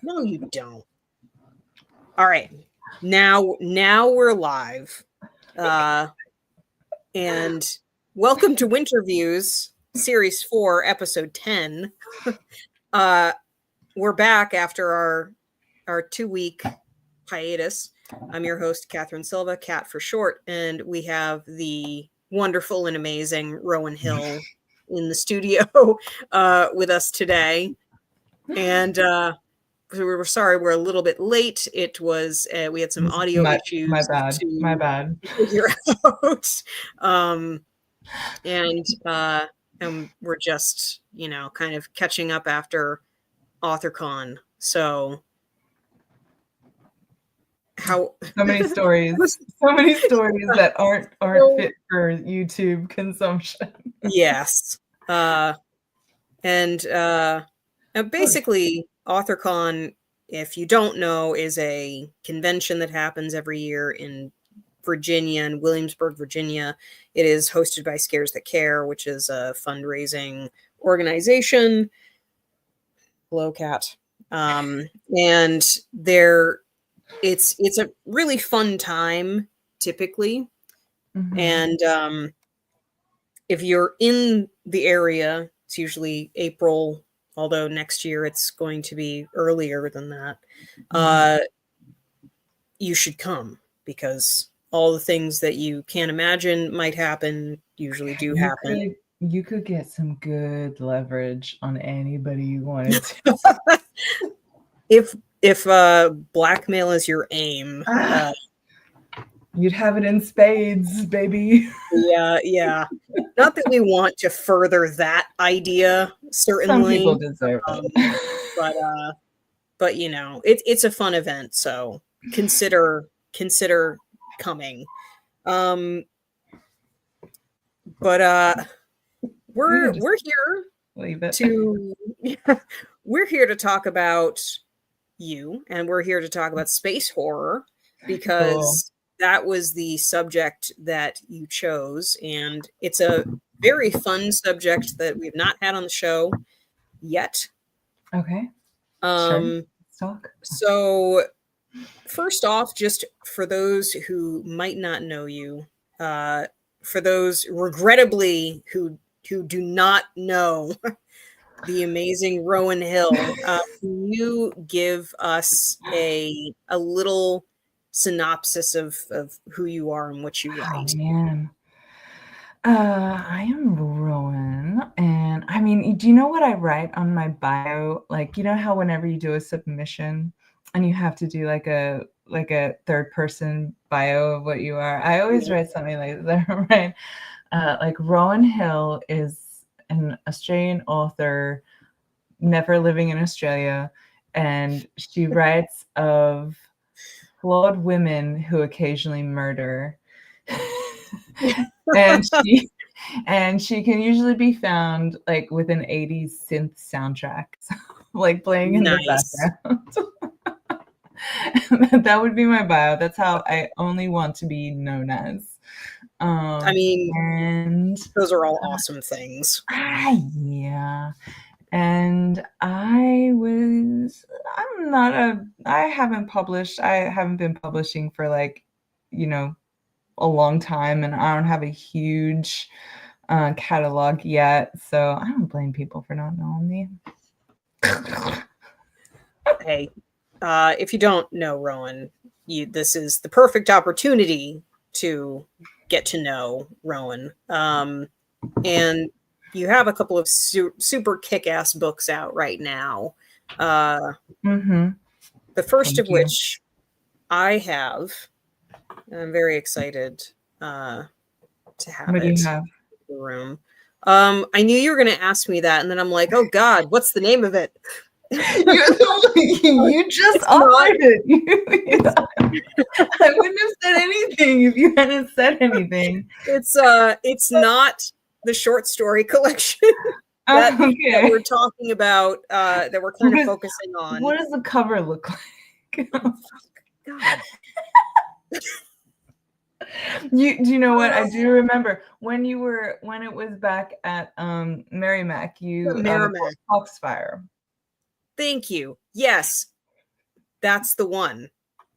No, you don't. All right. Now we're live. And welcome to Winterviews, Series 4, Episode 10. We're back after our 2-week hiatus. I'm your host, Catherine Silva, Cat for short, and we have the wonderful and amazing Rowan Hill in the studio with us today. And we're sorry we're a little bit late. It was we had some audio issues. My bad. Figure out. And we're just kind of catching up after AuthorCon. So so many stories that aren't fit for YouTube consumption. Yes. And basically AuthorCon, if you don't know, is a convention that happens every year in Virginia, in Williamsburg, Virginia. It is hosted by Scares That Care, which is a fundraising organization. Hello, Cat. And it's a really fun time typically. Mm-hmm. And if you're in the area, it's usually April, although next year it's going to be earlier than that. You should come, because all the things that you can't imagine might happen usually do happen. You could get some good leverage on anybody you wanted to. If blackmail is your aim, you'd have it in spades, baby. Yeah. Not that we want to further that idea, certainly. Some people deserve it. But it's a fun event, so consider coming. But we're here we're here to talk about you, and we're here to talk about space horror, because that was the subject that you chose, and it's a very fun subject that we've not had on the show yet. Okay. Sure. Let's talk. So first off, just for those who might not know you, for those regrettably who do not know the amazing Rowan Hill, can you give us a little synopsis of who you are and what you write? Oh, man. I am Rowan, and I mean, do you know what I write on my bio? Like, you know how whenever you do a submission and you have to do like a third person bio of what you are, I always write something like that, right? Like, Rowan Hill is an Australian author, never living in Australia, and she writes of flawed women who occasionally murder. and she can usually be found like with an 80s synth soundtrack, like playing in the background. That would be my bio. That's how I only want to be known as. I mean, and those are all awesome things. Yeah. And I haven't been publishing for like, a long time, and I don't have a huge catalog yet, so I don't blame people for not knowing me. Hey, if you don't know Rowan, this is the perfect opportunity to get to know Rowan. And you have a couple of super kick-ass books out right now. The first of which I have. I'm very excited to have what it do you have? in the room. I knew you were going to ask me that, and then I'm like, oh God, what's the name of it? You just offered it. I wouldn't have said anything if you hadn't said anything. It's not the short story collection that we're talking about, that we're kind of focusing on. What does the cover look like? Oh, God. Do you know what? I do remember when it was back at Merrimack, you Merrimack Foxfire. Thank you. Yes. That's the one.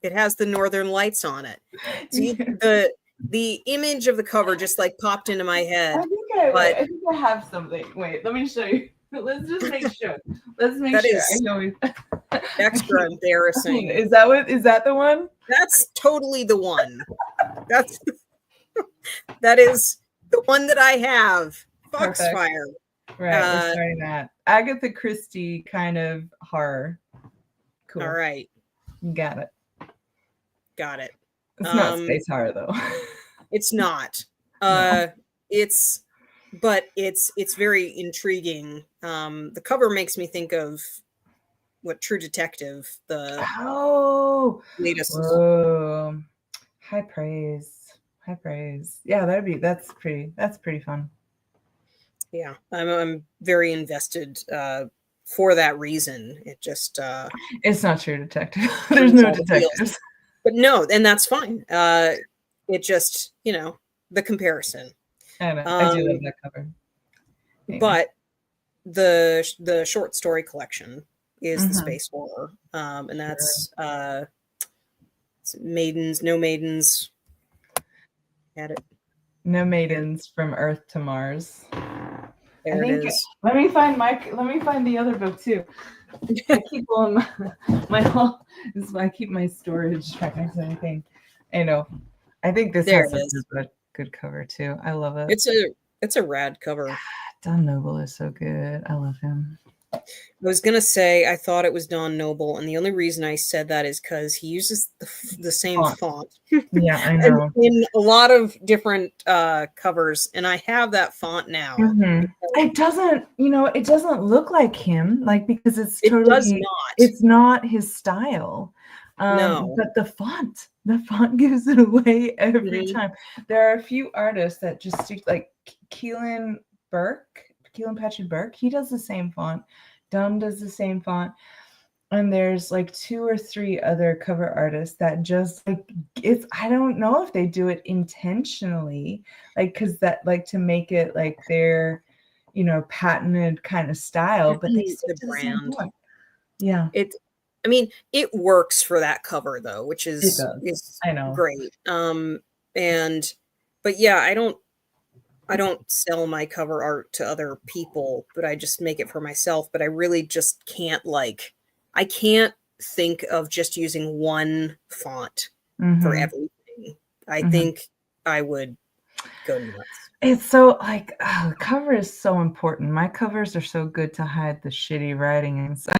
It has the Northern Lights on it. See, Yeah. the image of the cover just like popped into my head, Wait, but I think I have something. Wait, let me show you. Let's just make sure. Let's make that sure. I is always extra embarrassing. is that the one? That's totally the one. That's that is the one that I have. Perfect. Foxfire. Right, we're starting that. Agatha Christie kind of horror. Cool. All right. You got it. Got it. It's not space horror though. It's not. No. It's very intriguing. The cover makes me think of what True Detective, the Oh, latest. whoa. High praise. High praise. Yeah, that's pretty fun. Yeah, I'm very invested for that reason. It just It's not True Detective. There's no detectives. But no, and that's fine. It just, the comparison. I know. I do love that cover. But the short story collection is the Mhm. space horror, and that's Maidens, No Maidens. Had it. No Maidens from Earth to Mars. There it is. Let me find the other book too. I keep on I keep my storage right next to anything. I know. I think this There has it is. a good cover too. I love it. It's a rad cover. Don Noble is so good. I love him. I was gonna say I thought it was Don Noble, and the only reason I said that is because he uses the same font. Yeah, I know. in a lot of different covers, and I have that font now. Mm-hmm. It doesn't look like him, like because it's does not. It's not his style. No, but the font gives it away every time. There are a few artists that just stick, like Keelan Patrick Burke. He does the same font. Dunn does the same font. And there's like 2 or 3 other cover artists that just I don't know if they do it intentionally, like, because that, like, to make it like their, patented kind of style, but they stick to the same font. Yeah. It works for that cover though, which is I know. great. But yeah, I don't sell my cover art to other people, but I just make it for myself. But I really just can't I can't think of just using one font for everything. I think I would go nuts. It's so the cover is so important. My covers are so good to hide the shitty writing inside.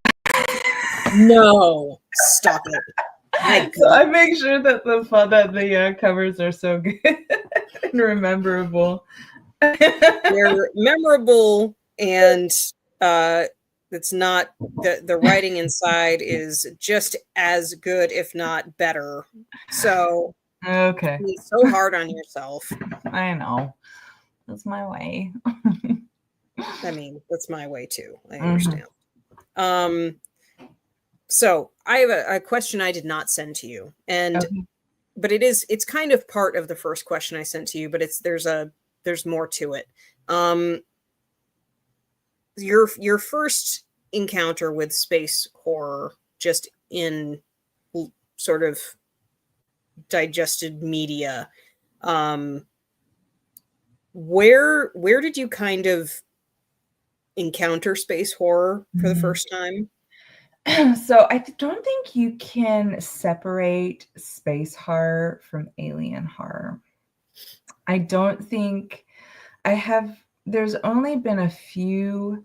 No, stop it. So I make sure that the covers are so good and memorable. They're memorable, and it's not the writing inside is just as good, if not better. So okay, be so hard on yourself. I know. That's my way. I mean, that's my way too. I understand. So I have a question I did not send to you, and but it's kind of part of the first question I sent to you, but there's more to it. Your first encounter with space horror, just in sort of digested media, where did you kind of encounter space horror for the first time? So I don't think you can separate space horror from alien horror. I don't think there's only been a few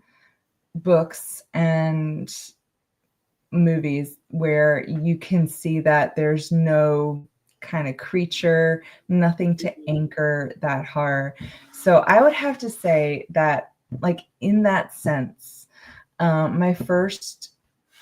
books and movies where you can see that there's no kind of creature, nothing to anchor that horror. So I would have to say that, like, in that sense, my first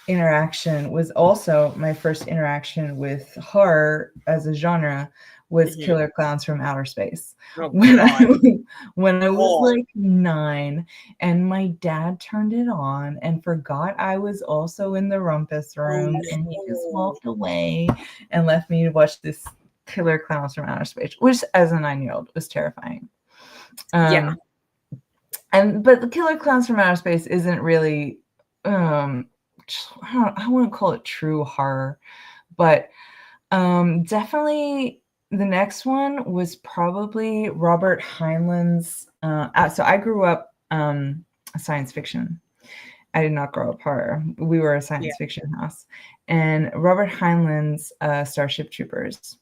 interaction was also my first interaction with horror as a genre was Killer Clowns from Outer Space. When I was like 9, and my dad turned it on and forgot I was also in the rumpus room, and he just walked away and left me to watch this Killer Clowns from Outer Space, which as a 9-year-old was terrifying. But the Killer Clowns from Outer Space isn't really I wouldn't call it true horror, but definitely the next one was probably Robert Heinlein's. So I grew up science fiction. I did not grow up horror. We were a Yeah. science fiction house, and Robert Heinlein's Starship Troopers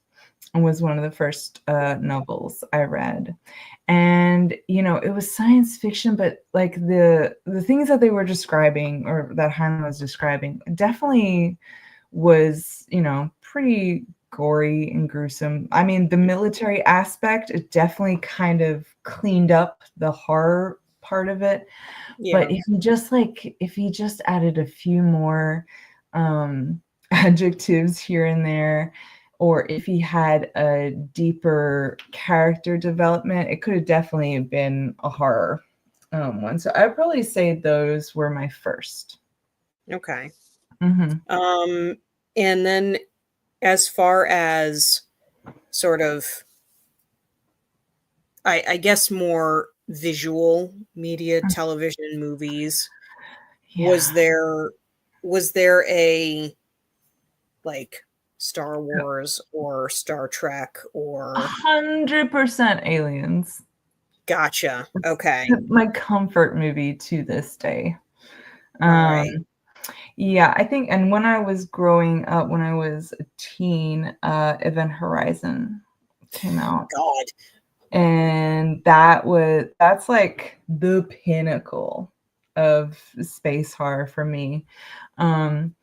was one of the first novels I read. And it was science fiction, but like the things that they were describing, or that Heinlein was describing, definitely was pretty gory and gruesome. I mean, the military aspect, it definitely kind of cleaned up the horror part of it. Yeah. But if you just added a few more adjectives here and there, or if he had a deeper character development, it could have definitely been a horror one. So I'd probably say those were my first. Okay. Mm-hmm. And then as far as sort of, I guess more visual media, television, movies, Yeah. was there a like Star Wars or Star Trek or 100% Aliens. gotcha. Okay. My comfort movie to this day. All right. Yeah, I think, and when I was growing up, when I was a teen, Event Horizon came out. God. And that's like the pinnacle of space horror for me. And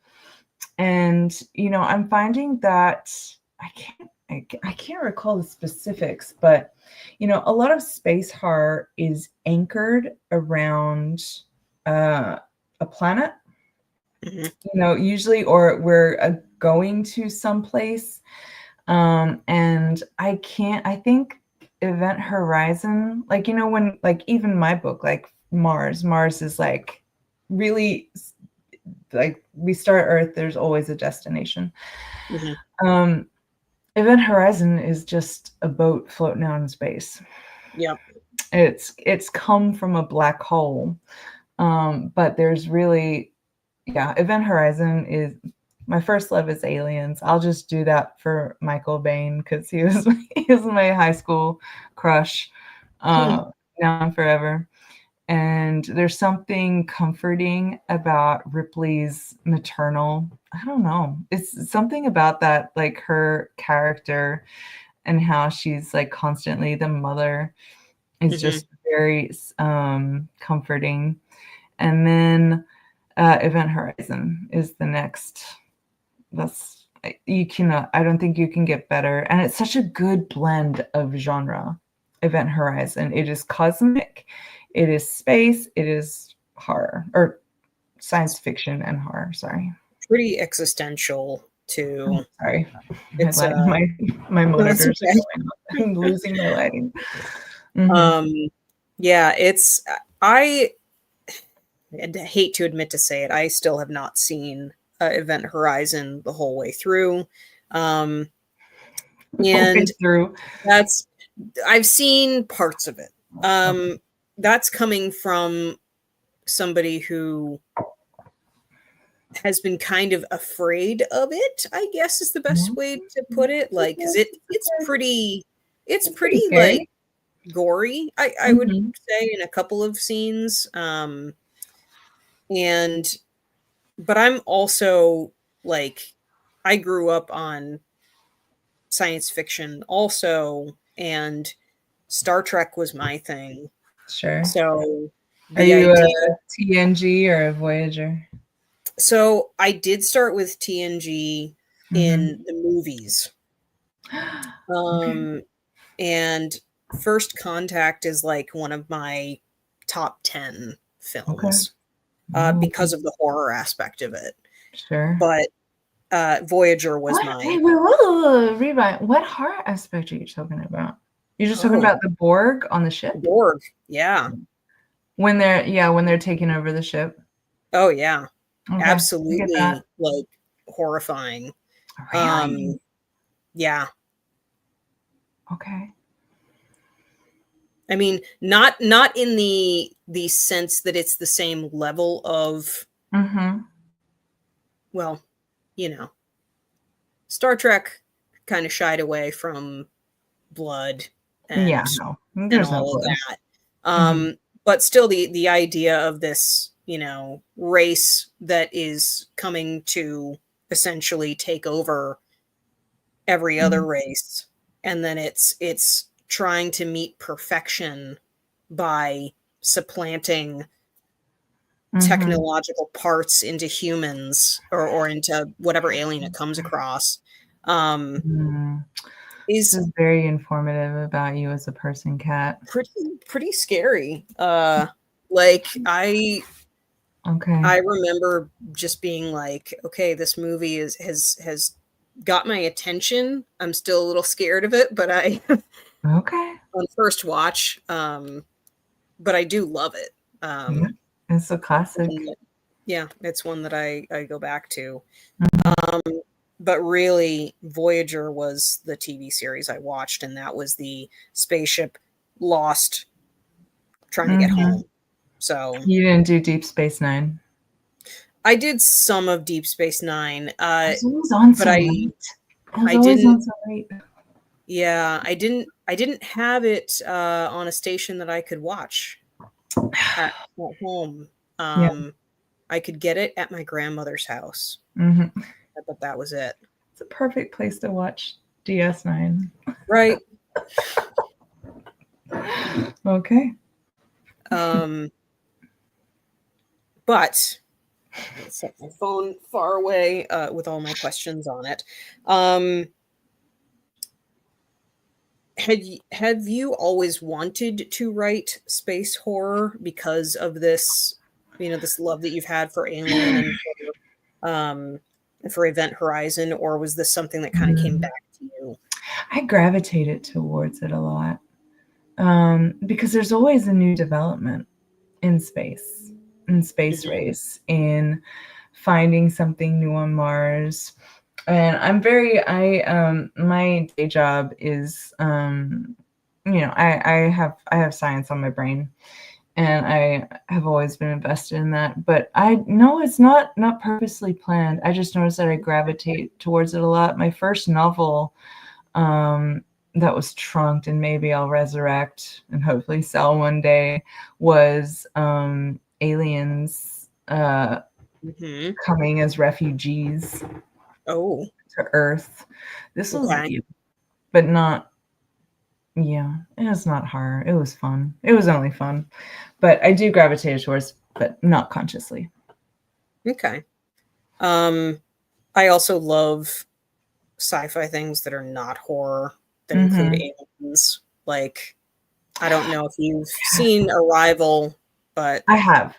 I'm finding that I can't recall the specifics, but a lot of space horror is anchored around a planet, Mhm. usually, or we're going to some place. And I think Event Horizon, like, when, like, even my book, like Mars is like really, like, we start Earth, there's always a destination. Mhm. Um, Event Horizon is just a boat floating out in space. Yep. It's come from a black hole. But there's really, yeah, Event Horizon is my first love is Aliens. I'll just do that for Michael Bain because he was my high school crush, now and forever. And there's something comforting about Ripley's maternal. I don't know. It's something about that, like her character and how she's like constantly the mother is Mhm. just very comforting. And then Event Horizon is the next. That's you cannot. I don't think you can get better. And it's such a good blend of genre. Event Horizon. It is cosmic. It is space. It is horror or science fiction and horror. Sorry. Pretty existential too. Sorry. My It's light, my no, that's monitors are okay. going off. I'm losing my lighting. Mm-hmm. Um yeah, it's I hate to admit to say it, I still have not seen Event Horizon the whole way through. Um Way and through. that's I've seen parts of it. Okay. That's coming from somebody who has been kind of afraid of it, I guess is the best way to put it. Like, because it's It's pretty pretty like scary. gory, I would Mm-hmm. say in a couple of scenes. And but I'm also like I grew up on science fiction also, and Star Trek was my thing. Sure. So Are the you idea a TNG or a Voyager? so I did start with TNG Mm-hmm. in the movies. Okay. Um and First Contact is like one of my top 10 Okay. films Oh, because of the horror aspect of it. sure. But Voyager was What? my Wait, wait, whoa, rewind. What horror aspect are you talking about? You're just talking oh, about the Borg on the ship? Borg. Yeah. When they're taking over the ship. Oh yeah. Okay, I get that. Absolutely like horrifying. Really? Um yeah. Okay. I mean, not in the sense that it's the same level of Mhm. well, you know, Star Trek kind of shied away from blood Yeah, and no, and there's no all of blood. that. Mhm. But still, the idea of this, race that is coming to essentially take over every other Mhm. race, and then it's trying to meet perfection by supplanting Mhm. technological parts into humans or into whatever alien it comes across, um, Mm. This is is very informative about you as a person, Kat. pretty scary. Like I Okay. remember just being like, okay, this movie has got my attention. I'm still a little scared of it, but I Okay. on first watch, but I do love it. Yeah. Um, It's a it's one classic. that, yeah, it's one that I go back to. Mhm. Um, but really, Voyager was the TV series I watched, and that was the spaceship lost trying to get Mhm. home. So You didn't do Deep Space Nine? I did some of Deep Space Nine, It was always on but so late. It was I always didn't. on so late. Yeah, I didn't have it on a station that I could watch at home. Yeah. I could get it at my grandmother's house, Mhm. but that was it. It's a perfect place to watch DS9. Right. Okay. Um, but let's set my phone far away with all my questions on it. Um, have you always wanted to write space horror because of this, this love that you've had for Alien um, and for Event Horizon, or was this something that kind of came Mm. back to you? I gravitated towards it a lot, because there's always a new development in space Mhm. race, in finding something new on Mars. And my day job is, I have science on my brain, and I have always been invested in that. But I know it's not purposely planned. I just noticed that I gravitate towards it a lot. My first novel, um, that was trunked and maybe I'll resurrect and hopefully sell one day, was aliens Mhm. coming as refugees Oh, to Earth. This was, okay. but not, yeah, it was not horror. It was fun. It was only fun. But I do gravitate towards, but not consciously. Okay. Um, I also love sci-fi things that are not horror that include Mm-hmm. aliens. Like, I don't know if you've seen Arrival, but I have.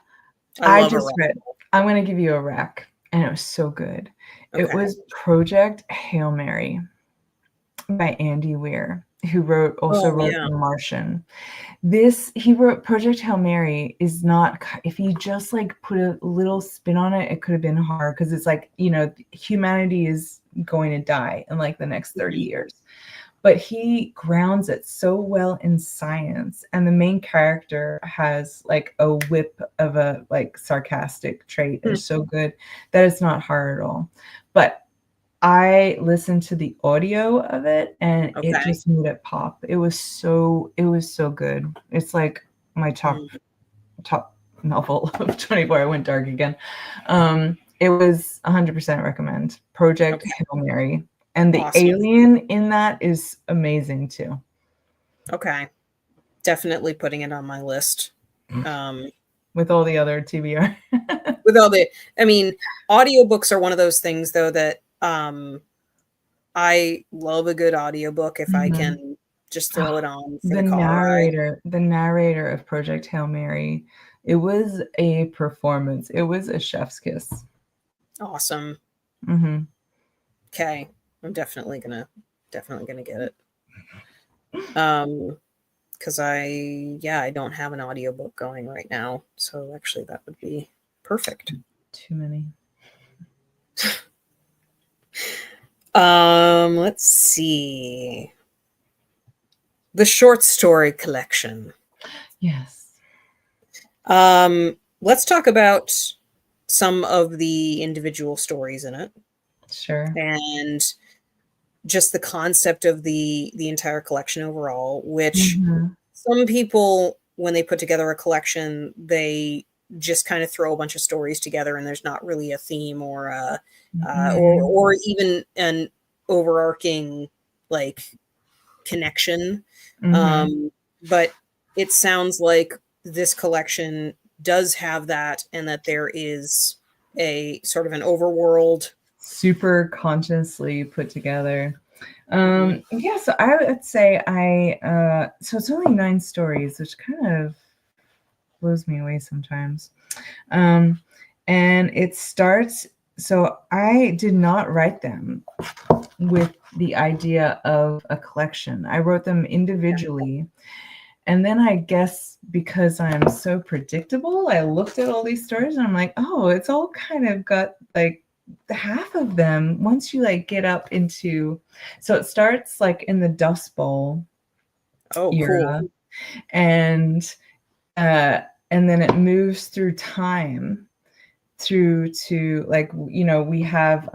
I I love just read, Arrival. I'm going to give you a rec, and it was so good. It Okay. was Project Hail Mary by Andy Weir, who also Oh wrote yeah. The Martian. This, he wrote Project Hail Mary is not, if he just like put a little spin on it, it could have been hard, because it's like, humanity is going to die in like the next 30 Mhm. years. But he grounds it so well in science, and the main character has like a whip of a like sarcastic trait. Hmm. Is so good that it's not hard at all. But I listened to the audio of it, and it Okay. just made it pop. It was so good. It's like my top Mm. top novel of 24. I went dark again. It was 100% recommend Project Okay. Hail Mary, and the Awesome. alien in that is amazing too. Okay. Definitely putting it on my list. Um, With all the other TBR. with all the, I mean, audiobooks are one of those things though that I love a good audiobook if I Mhm. can just throw it on for The the car ride. narrator of Project Hail Mary, it was a performance. It was a chef's kiss. Awesome. Mhm. Okay. I'm definitely gonna get it. Um, because I don't have an audiobook going right now. So actually that would be perfect. Too many. Let's see. The short story collection. Yes. Let's talk about some of the individual stories in it, Sure. and just the concept of the entire collection overall, which Mhm. some people, when they put together a collection, they just kind of throw a bunch of stories together, and there's not really a theme or a Mhm. or even an overarching like connection. Mhm. But it sounds like this collection does have that, and that there is a sort of an overworld. Super consciously put together. Mhm. Yeah, so I would say so it's only 9 stories, which kind of blows me away sometimes. Um, and it starts so I did not write them with the idea of a collection. I wrote them individually. And then I guess because I'm so predictable, I looked at all these stories and I'm like, oh, it's all kind of got like half of them once you like get up into, so it starts like in the Dust Bowl Oh, cool. era, and uh and then it moves through time through to like, we have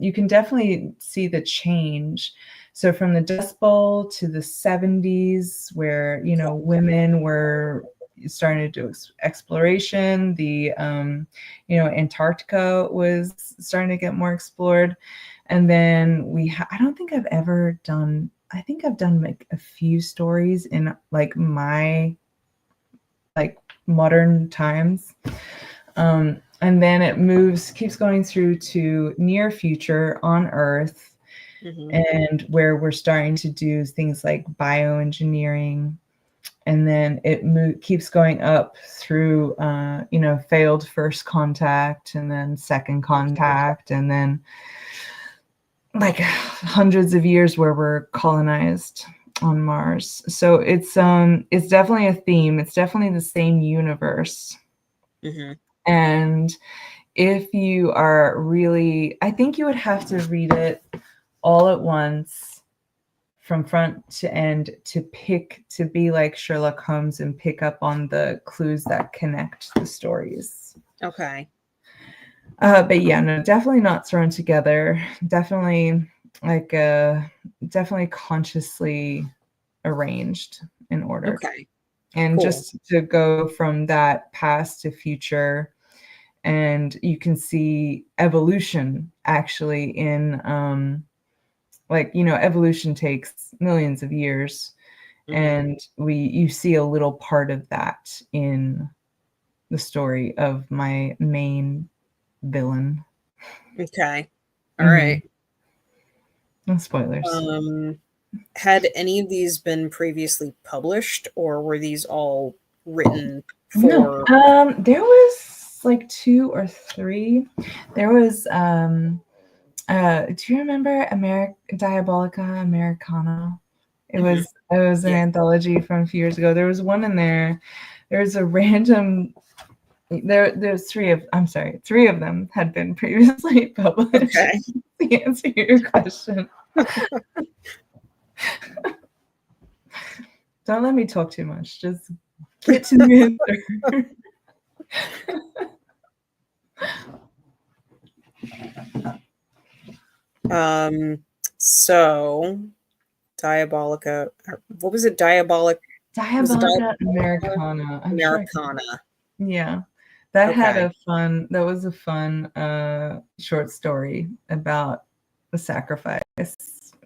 you can definitely see the change. So from the Dust Bowl to the 70s, where women were starting to do exploration, the Antarctica was starting to get more explored. And then I don't think I've ever done, I think I've done like a few stories in like my like modern times. And then it keeps going through to near future on Earth, Mhm. and where we're starting to do things like bioengineering. And then it keeps going up through, failed first contact, and then second contact, and then like hundreds of years where we're colonized on Mars. So it's definitely a theme. It's definitely the same universe. Mhm. And if you are really, I think you would have to read it all at once from front to end to be like Sherlock Holmes and pick up on the clues that connect the stories. Okay. But yeah, no, definitely not thrown together. Definitely like definitely consciously arranged in order. Okay. And Cool. just to go from that past to future, and you can see evolution actually in evolution takes millions of years, Mhm. and you see a little part of that in the story of my main villain. Okay. All Mm-hmm. right. No spoilers. Um, had any of these been previously published, or were these all written No, for? there was like 2 or 3. There was do you remember Diabolica Americana? Mhm. It was an Yeah. anthology from a few years ago. There was one in there. There was a random there's 3 of, I'm sorry, 3 of them had been previously published. Okay. To answer your question. Don't let me talk too much. Just get to the answer. Um, so Diabolica, what was it? Was it Diabolica Diabolica Americana. I'm sure I can. Americana? Yeah. Okay. That was a fun short story about the sacrifice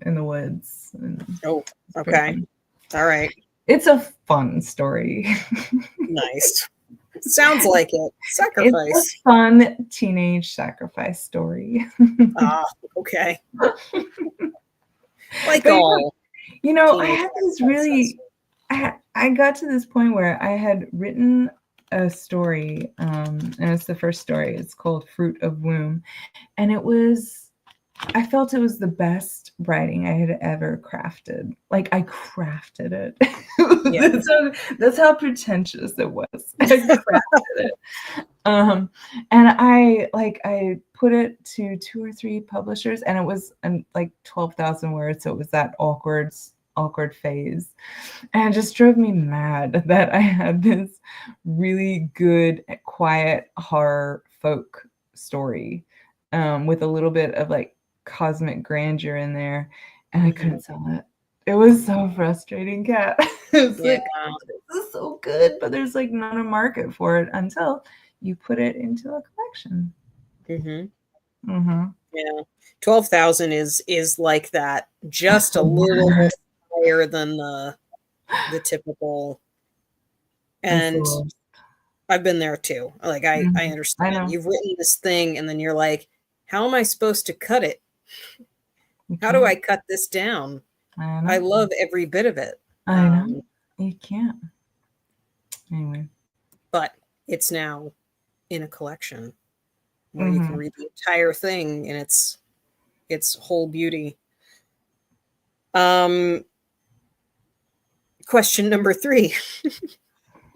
in the woods. And Oh, it's pretty okay. fun. All right. It's a fun story. Nice. Sounds like it. It's a Sacrifice. fun teenage sacrifice story. Ah, okay. Like But all I teenage had this sacrifices. really, I got to this point where I had written a story, and it's the first story. It's called Fruit of Womb. And I felt it was the best writing I had ever crafted. Like I crafted it. Yeah. That's how pretentious it was. I crafted it. And I put it to 2 or 3 publishers, and it was like 12,000 words. So it was that awkward phase. And it just drove me mad that I had this really good, quiet horror folk story, with a little bit of like cosmic grandeur in there, and I Mhm. couldn't sell it. It was so frustrating, Kat. It was Yeah. like, oh, this is so good, but there's like not a market for it until you put it into a collection. Mhm. Mm-hmm. Yeah. 12,000 is like that, just a little It's higher than the typical, the and worst. I've been there too. Like, I Mhm. I understand. know. You've written this thing, and then you're like, "How am I supposed to cut it? You How do can't. I cut this down?" I I know. love every bit of it. I know. You can't. Anyway. But it's now in a collection where you can Mm-hmm. read the entire thing in its whole beauty. Um, question number 3.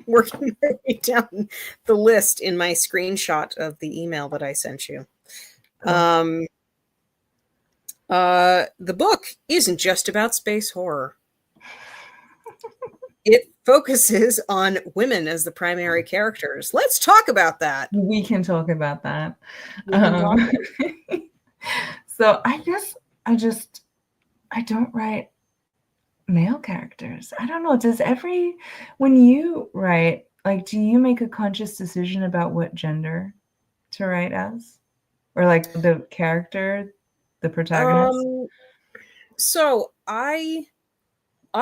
Working my way down the list in my screenshot of the email that I sent you. Cool. The book isn't just about space horror. It focuses on women as the primary characters. Let's talk about that. We can talk about that. We can Um, talk about so I guess I don't write male characters. I don't know. When you write, like, do you make a conscious decision about what gender to write as? Or like the character, the protagonist? um so I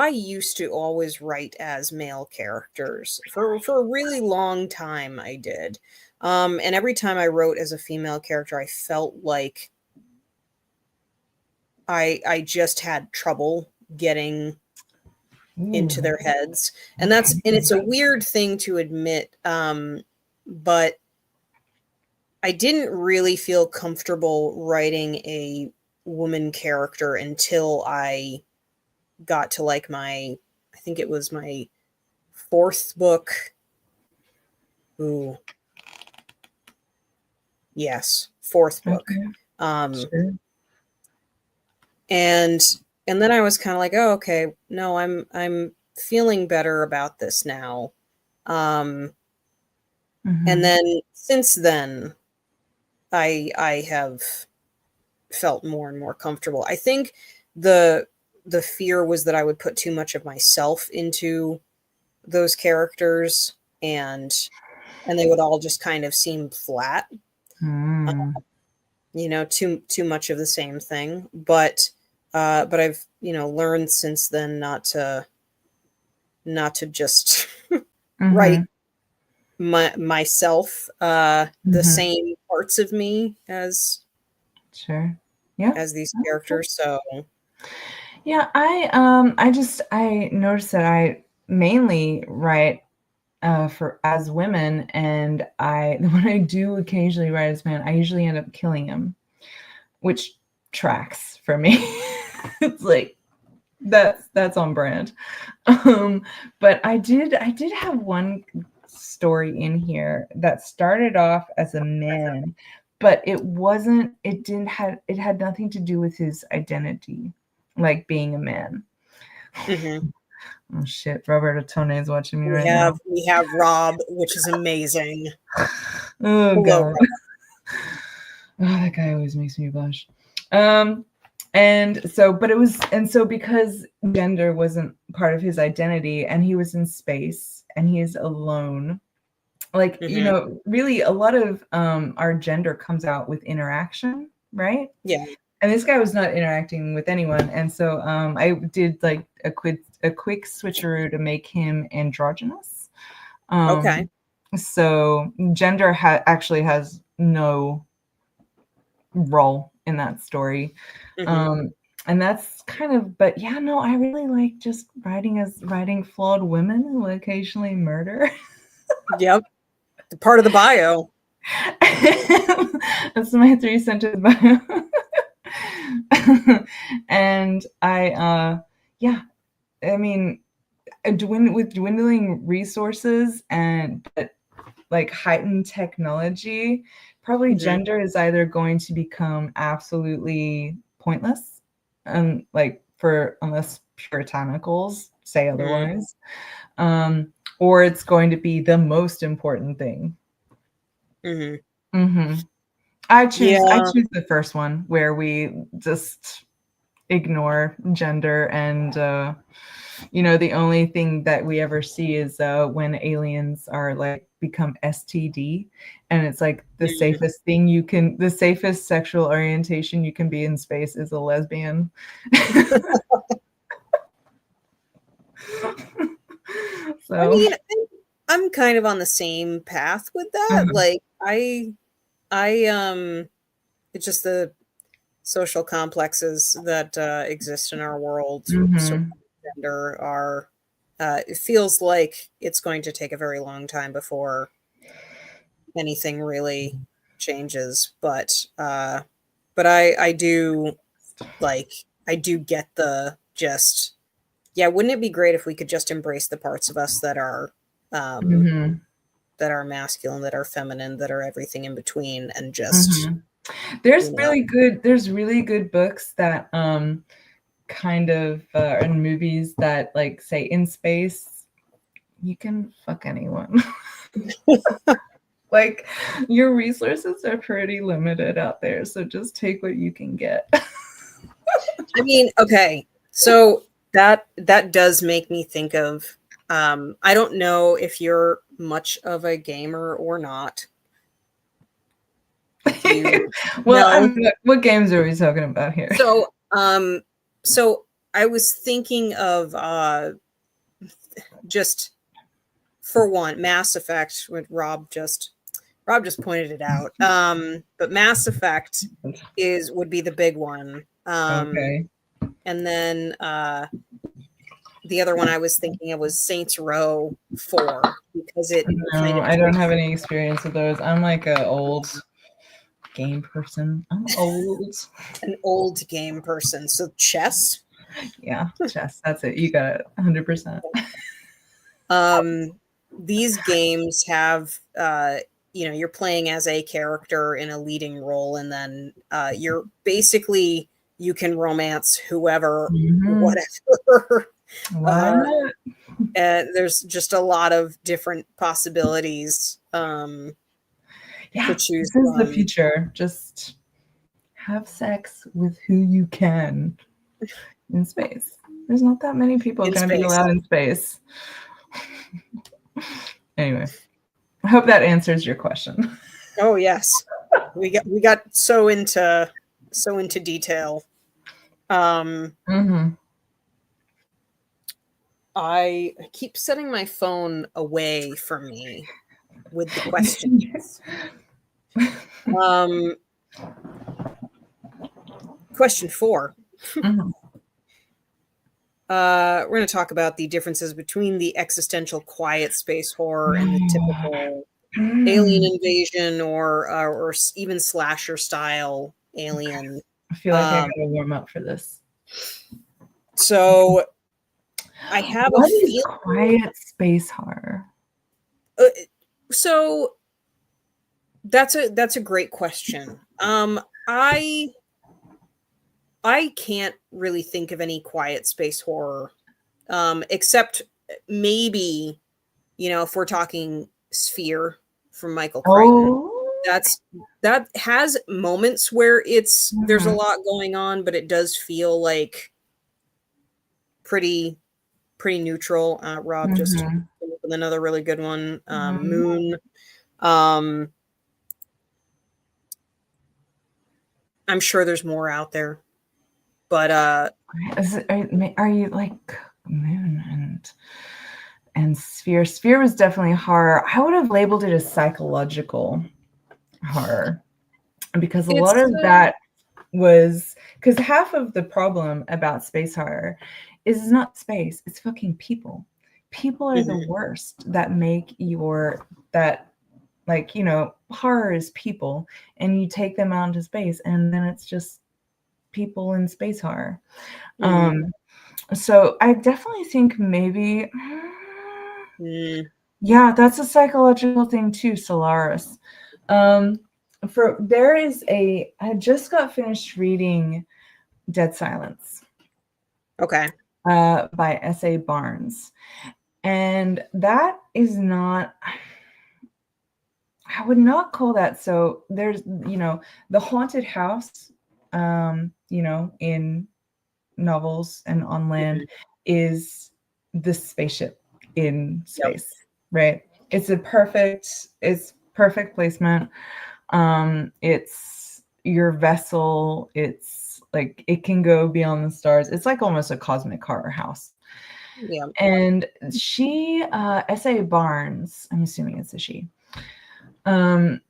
used to always write as male characters. For a really long time I did. And every time I wrote as a female character, I felt like I just had trouble getting into Ooh, their heads. And okay. it's a weird thing to admit, but I didn't really feel comfortable writing a woman character until I got to like I think it was my 4th book. Ooh, yes, 4th book. Okay, Um, sure. and and then I was kind of like, oh, okay, no, I'm feeling better about this now. Um, and Mhm. then since then, I have felt more and more comfortable. I think the the fear was that I would put too much of myself into those characters, and they would all just kind of seem flat. Mm. Too much of the same thing. But I've learned since then not to just write Mhm. myself, the Mhm. same parts of me Sure. Yeah. as these Okay. characters. So Yeah, I noticed that I mainly write for as women, and I when I do occasionally write as men, I usually end up killing him, which tracks for me. It's like that's on brand. Um, but I did have one story in here that started off as a man, but it had nothing to do with his identity, like being a man. mhm. Oh shit, Roberto Tone is watching me we right have now. we have Rob, which is amazing. Oh Hello, god. Rob. Oh, that guy always makes me blush. Um, and so because gender wasn't part of his identity and he was in space and he is alone, like, Hmm. really a lot of our gender comes out with interaction, right? Yeah. And this guy was not interacting with anyone, and so I did like a quick switcheroo to make him androgynous. Okay. So gender actually has no role in that story. Hmm. Um, and that's kind of, but yeah, no, I really like just writing flawed women who occasionally murder. Yep. The part of the bio. That's my 3 sentence bio. And yeah, I mean, with dwindling resources and but like heightened technology, probably Hmm. gender is either going to become absolutely pointless, like for unless puritanicals say Hmm. otherwise, or it's going to be the most important thing. Hmm. Hmm. I Yeah. choose the first one where we just ignore gender and the only thing that we ever see is when aliens are like become STD, and it's like Mm. the safest sexual orientation you can be in space is a lesbian. I So mean, I'm kind of on the same path with that. uh-huh. Like, I it's just the social complexes that exist in our world surrounding Mhm. gender are. It feels like it's going to take a very long time before anything really changes. But I do like I do get the just yeah. Wouldn't it be great if we could just embrace the parts of us um, Mhm. that are masculine, that are feminine, that are everything in between, and just Mhm. you know There's really good books that kind of and movies that like say in space you can fuck anyone. Like your resources are pretty limited out there, so just take what you can get. I mean, okay. So that does make me think of I don't know if you're much of a gamer or not. Do you Well, I know? mean, what games are we talking about here? So I was thinking of just for one, Mass Effect, what Rob just pointed it out. But Mass Effect would be the big one. Okay. And then the other one I was thinking of was Saints Row 4 because it kind No, of I don't have any experience with those. I'm like a old game person. I'm old. an old game person. So chess. Yeah, chess. That's it. You got it. 100%. Um, these games have you're playing as a character in a leading role, and then you're basically you can romance whoever, Mhm. whatever. uh, What? there's just a lot of different possibilities to Yeah, choose this is the from. future. Just have sex with who you can in space. There's not that many people In going to be space. allowed in space. Anyway, I hope that answers your question. Oh yes, we got so into detail. Um, Mhm. I keep setting my phone away from me with the questions. Um, question 4. Mhm. We're going to talk about the differences between the existential quiet space horror and the typical alien Mm. invasion or even slasher style alien. I feel like I Um, gotta warm up for this. so I have a What is feeling. quiet space horror? Uh, so that's a great question. I I can't really think of any quiet space horror, except maybe, if we're talking Sphere from Michael Crichton. Oh. That has moments where there's a Mhm. lot going on, but it does feel like pretty pretty neutral. Rob just Mhm. came up with another really good one. Mhm. Moon. Um, I'm sure there's more out there, but Are you like Moon and Sphere? Sphere was definitely horror. I would have labeled it as psychological horror because a lot it's of that was because half of the problem about space horror is not space, it's fucking people. People are the mhm, worst that make that like, horror is people, and you take them out into space and then it's just people in space horror. mhm, Um, so I definitely think maybe mm, yeah, that's a psychological thing too, Solaris. Um, I just got finished reading Dead Silence okay. by S.A. Barnes. And that is not, I would not call that. So there's, the haunted house, in novels and on land Mhm. is the spaceship in Yep. space, right? It's perfect placement. It's your vessel. It's like it can go beyond the stars. It's like almost a cosmic horror house. Yeah. And she, S.A. Barnes, I'm assuming it's a she. Um,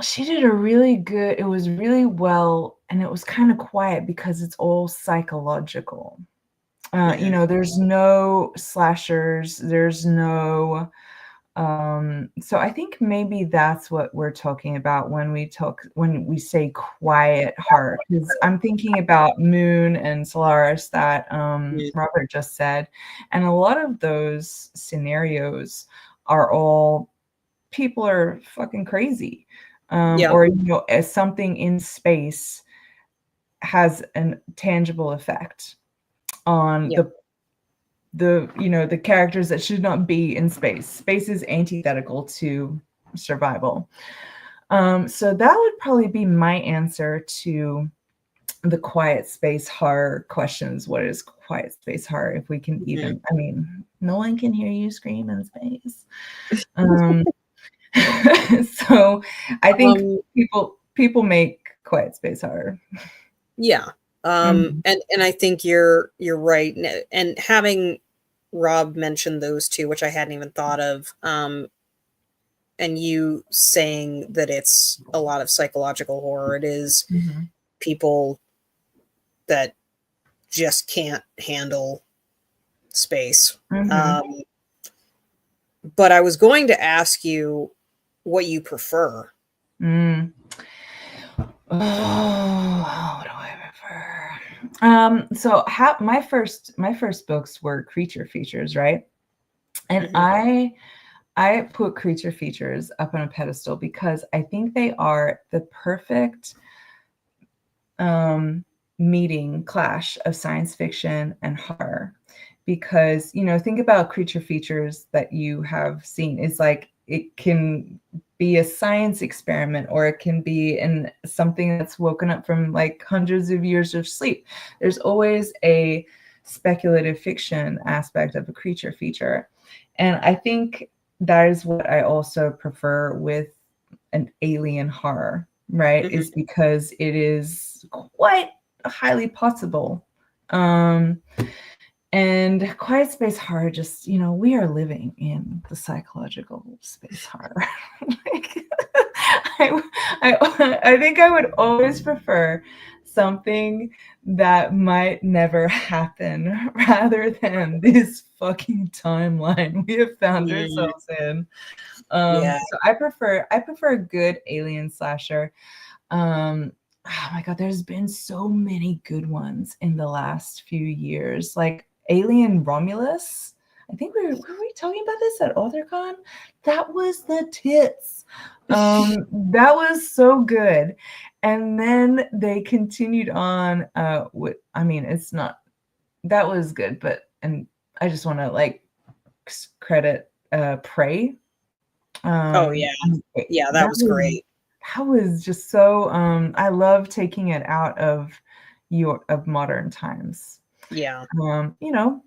she did a really good, it was really well, and it was kind of quiet because it's all psychological. Hmm. There's no slashers, there's no so I think maybe that's what we're talking about when we say quiet horror, because I'm thinking about Moon and Solaris that Robert just said, and a lot of those scenarios are all people are fucking crazy, Yeah. or as something in space has a tangible effect on Yeah. the characters that should not be in space. Space is antithetical to survival. So that would probably be my answer to the quiet space horror questions. What is quiet space horror? If we can Hmm. even, I mean, no one can hear you scream in space. Um, so I think Um, people make quiet space horror. yeah. Mhm. And I think you're right. And having Rob mention those two, which I hadn't even thought of, and you saying that it's a lot of psychological horror, it is Mhm. people that just can't handle space. Mhm. Um, but I was going to ask you what you prefer. Mm. Oh, what do I prefer? So my first books were creature features, right? And Hmm. I put creature features up on a pedestal because I think they are the perfect um, meeting clash of science fiction and horror. Because think about creature features that you have seen. It's like it can be a science experiment, or it can be in something that's woken up from like hundreds of years of sleep. There's always a speculative fiction aspect of a creature feature, and I think that is what I also prefer with an alien horror, right? Hmm. Is because it is quite highly possible. Um, and quiet space horror, just, we are living in the psychological space horror. Like, I think I would always prefer something that might never happen rather than this fucking timeline we have found Mm, ourselves in. yeah. So I prefer a good alien slasher. Oh my god, there's been so many good ones in the last few years, like Alien Romulus. I think were we talking about this at AuthorCon? That was the tits. That was so good. And then they continued on with, I mean, it's not, that was good, but and I just want to like credit Prey. Oh yeah. Yeah, that That was was great. just so I love taking it out of modern times. Yeah.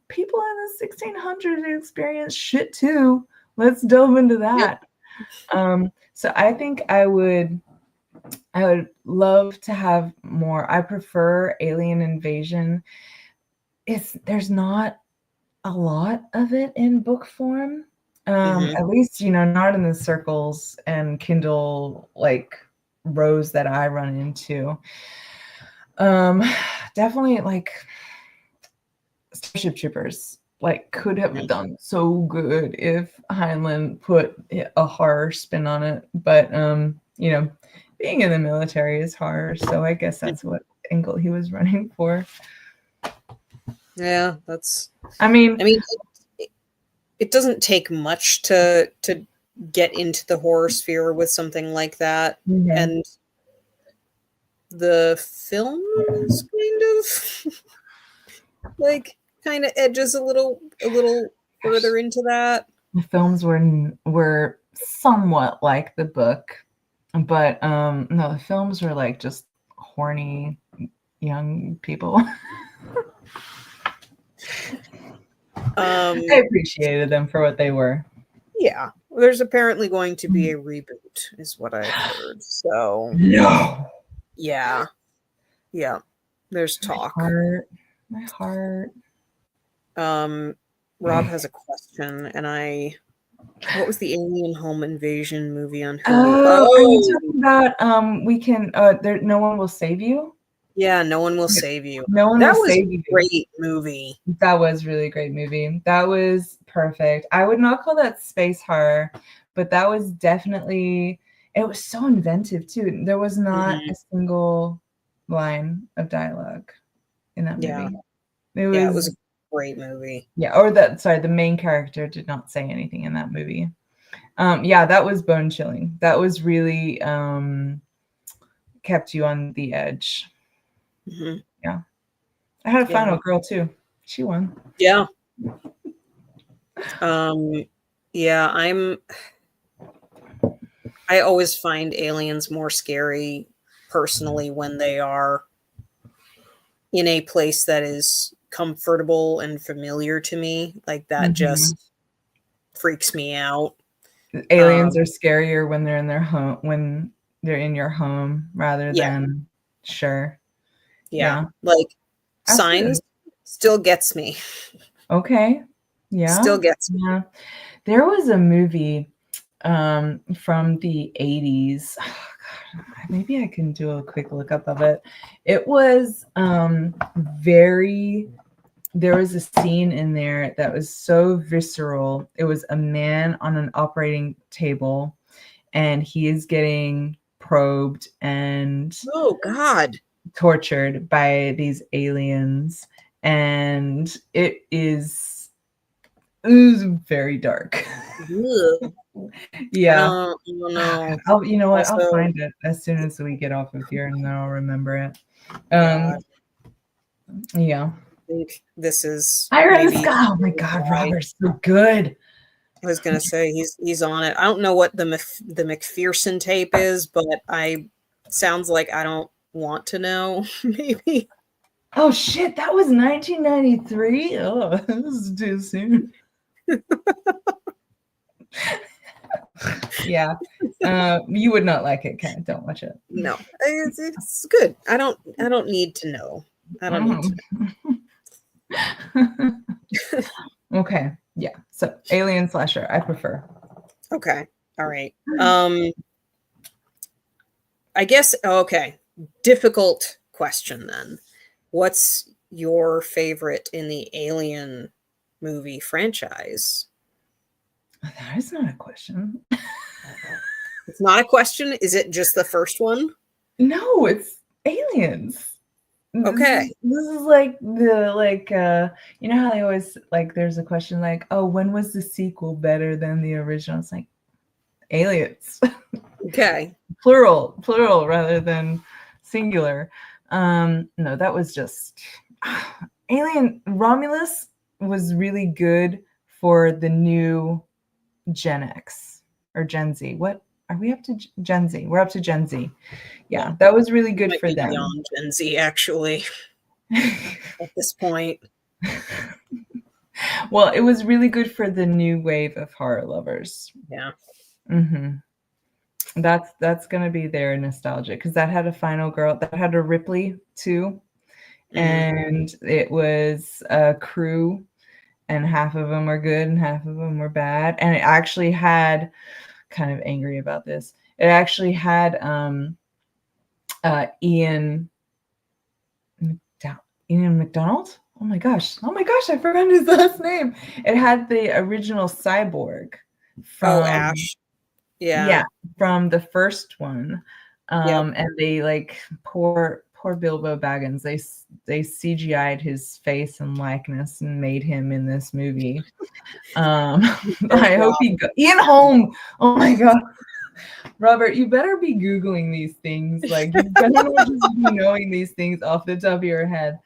People in the 1600s experienced shit too. Let's delve into Yep. that. So I think I would love to have more. I prefer alien invasion. There's not a lot of it in book form. Hmm. At least, not in the circles and Kindle like rows that I run into. Um, Definitely like Starship Troopers like could have done so good if Heinlein put a horror spin on it. But being in the military is horror, so I guess that's what angle he was running for. Yeah, that's. I I mean, mean, it doesn't take much to get into the horror sphere with something like that, mhm. and the film is kind of like kind of edges a little further into that. The films were somewhat like the book, but no, the films were like just horny young people. I appreciated them for what they were. Yeah, there's apparently going to be a reboot, is what I've heard. So No. yeah, yeah, there's talk. My heart. Rob has a question, and what was the alien home invasion movie on Hulu? Oh, are you Oh, talking about we can there no one will save you? yeah, No One Will Save You. No one That will was a save you. great movie. That was really great movie. That was perfect. I would not call that space horror, but that was definitely it was so inventive too. There was not Mhm. a single line of dialogue in that Yeah, movie. It yeah, it was a was great movie. yeah, or that sorry, the main character did not say anything in that movie. Yeah, that was bone chilling. That was really kept you on the edge. Mhm. Yeah. I had a Yeah, final girl too. She won. yeah, yeah. I always find aliens more scary personally when they are in a place that is comfortable and familiar to me. Like that Mhm. just freaks me out. Aliens Um, are scarier when they're in their home when they're in your home rather yeah, than sure. yeah. Yeah. Like Absolutely. Signs still gets me. Okay. Yeah. Still gets me. Yeah. There was a movie from the 80s. Maybe I can do a quick lookup of it. It was very there was a scene in there that was so visceral. It was a man on an operating table and he is getting probed and Oh God. tortured by these aliens. And it is very dark. Ugh. Yeah. I don't know. You know what? I'll Also, find it as soon as we get off of here and then I'll remember it. God, Yeah. I think this is Fire in the maybe Sky. Oh my God, why Robert's so good. I was gonna say he's on it. I don't know what the McPherson tape is, but I sounds like I don't want to know. Maybe. Oh shit, that was 1993. Oh, this is too soon. Yeah. You would not like it, Ken. Don't watch it. No, it's good. I don't need to know. I don't need to Okay. Yeah. So alien slasher, I prefer. know. Okay. All right. I guess okay. Difficult question then. What's your favorite in the Alien movie franchise? That is not a question. It's not a question. Is it just the first one? No, it's aliens. Okay. This is like the you know how they always like there's a question like, oh, when was the sequel better than the original? It's like aliens. Okay. Plural rather than singular. No, that was just Alien Romulus was really good for the new Gen X or Gen Z. What are we up to? Gen Z. We're up to Gen Z. Yeah. Yeah, that was really It good might for be them. beyond Gen Z actually at this point. Well, it was really good for the new wave of horror lovers. Yeah. Hmm That's gonna be their nostalgia because that had a final girl that had a Ripley too, Mm. and it was a crew, and half of them were good and half of them were bad, and it actually had kind of angry about this. It actually had Ian Ian McDonald. Oh my gosh! I forgot his last name. It had the original cyborg Oh, from Ash. Yeah. yeah, from the first one. Yep. And they like poor Bilbo Baggins. They CGI'd his face and likeness and made him in this movie. Fair I hope job. Ian Holm. Oh my god. Robert, you better be Googling these things. Like you better not just be knowing these things off the top of your head.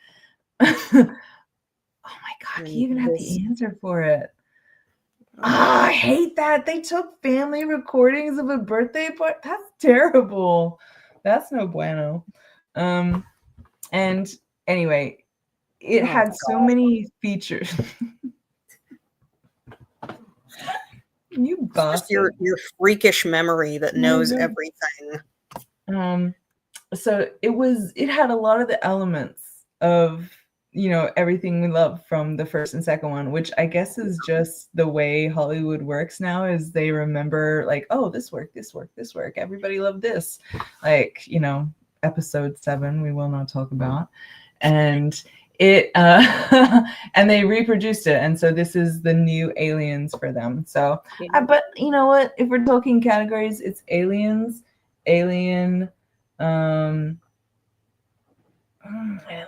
Oh my god, he And even had this the answer for it. I hate that. They took family recordings of a birthday party. That's terrible. That's no bueno. And anyway, it Oh had so many features. You it's just your bastard. freakish memory that I knows know. everything. So it had a lot of the elements of, everything we love from the first and second one, which I guess is just the way Hollywood works now, is they remember like, oh, this worked, this worked, this worked. Everybody loved this. Like, episode 7, we will not talk about. And it and they reproduced it. And so this is the new Aliens for them. So, Yeah. but you know what? If we're talking categories, it's Aliens, Alien, I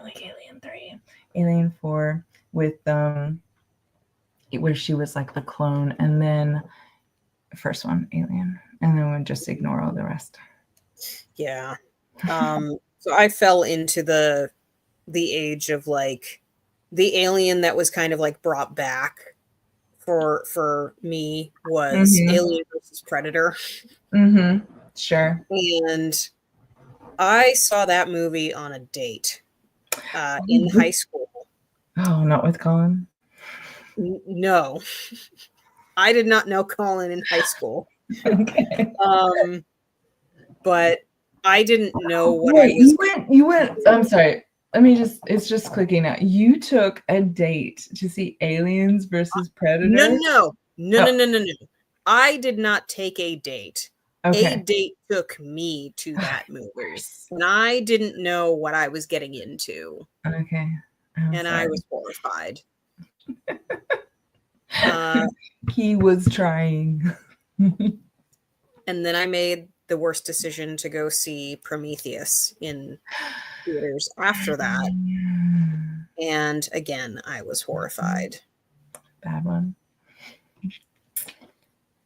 like Alien 3, Alien 4 with where she was like the clone, and then first one, Alien, and then we'll just ignore all the rest. Yeah. So I fell into the age of like the alien that was kind of like brought back for me was Mm-hmm. Alien versus Predator. Mm-hmm. Sure. And I saw that movie on a date in high school. Oh, not with Colin. No, I did not know Colin in high school. Okay. But I didn't know what I Wait, was. you went. I'm sorry. It's just clicking out. You took a date to see Aliens versus Predator? No. Oh, I did not take a date. A okay. date took me to Of that movie, course. and I didn't know what I was getting into, Okay. I'm and I sorry. was horrified. Uh, He was trying. and then I made the worst decision to go see Prometheus in theaters after that, and again, I was horrified. Bad one.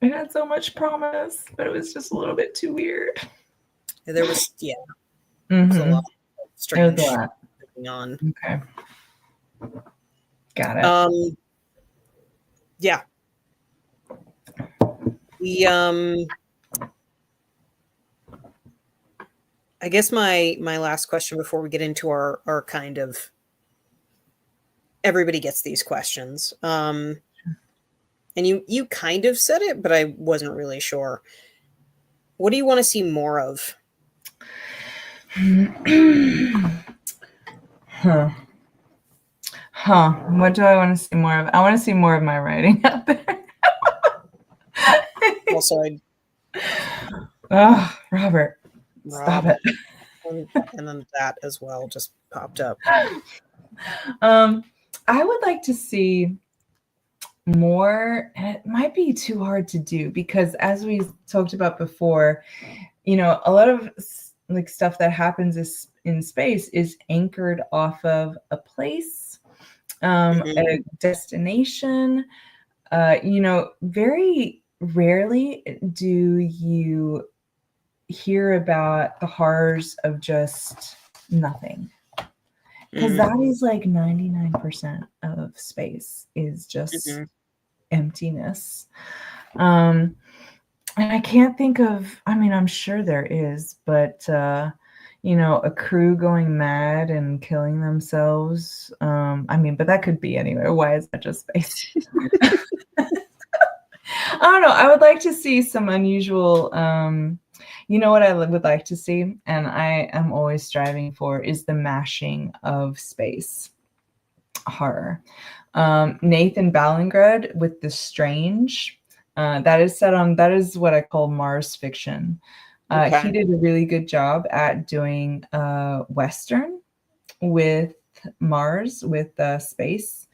It had so much promise, but it was just a little bit too weird. There was, yeah, Mm-hmm. it was a lot of strange It was a lot. going on. Okay. Got it. Yeah. I guess my last question before we get into our kind of everybody gets these questions. And you kind of said it, but I wasn't really sure. What do you want to see more of? Huh. What do I want to see more of? I want to see more of my writing out there. Also, Oh, Robert, stop it. and then that as well just popped up. I would like to see more, and it might be too hard to do because, as we talked about before, a lot of like stuff that happens in space is anchored off of a place, a destination. Very rarely do you hear about the horrors of just nothing, because that is like 99% of space is just emptiness. And I can't think of, I'm sure there is, but a crew going mad and killing themselves. But that could be anywhere. Why is that just space? I don't know. I would like to see some unusual, what I would like to see, and I am always striving for, is the mashing of space horror. Nathan Ballingrud with The Strange. That is what I call Mars fiction. He did a really good job at doing Western with Mars, with space,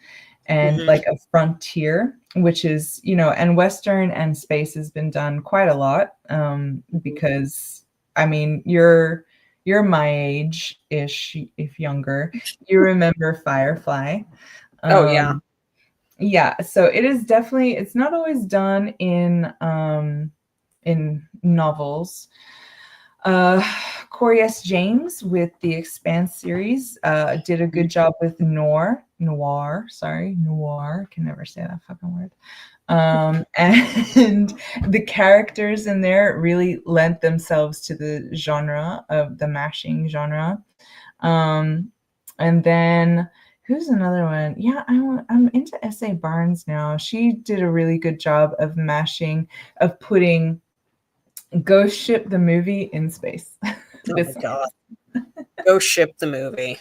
and like a frontier, which is, and Western and space has been done quite a lot, because you're my age-ish, if younger. You remember Firefly. Oh yeah. Yeah, so it is definitely, it's not always done in novels. Corey S. James with the Expanse series did a good job with noir. Can never say that fucking word. And the characters in there really lent themselves to the genre of the mashing genre. Um, and then who's another one? Yeah, I'm into S.A. Barnes now. She did a really good job of mashing, of putting Ghost Ship the movie in space. Oh my This god. Go ship the movie.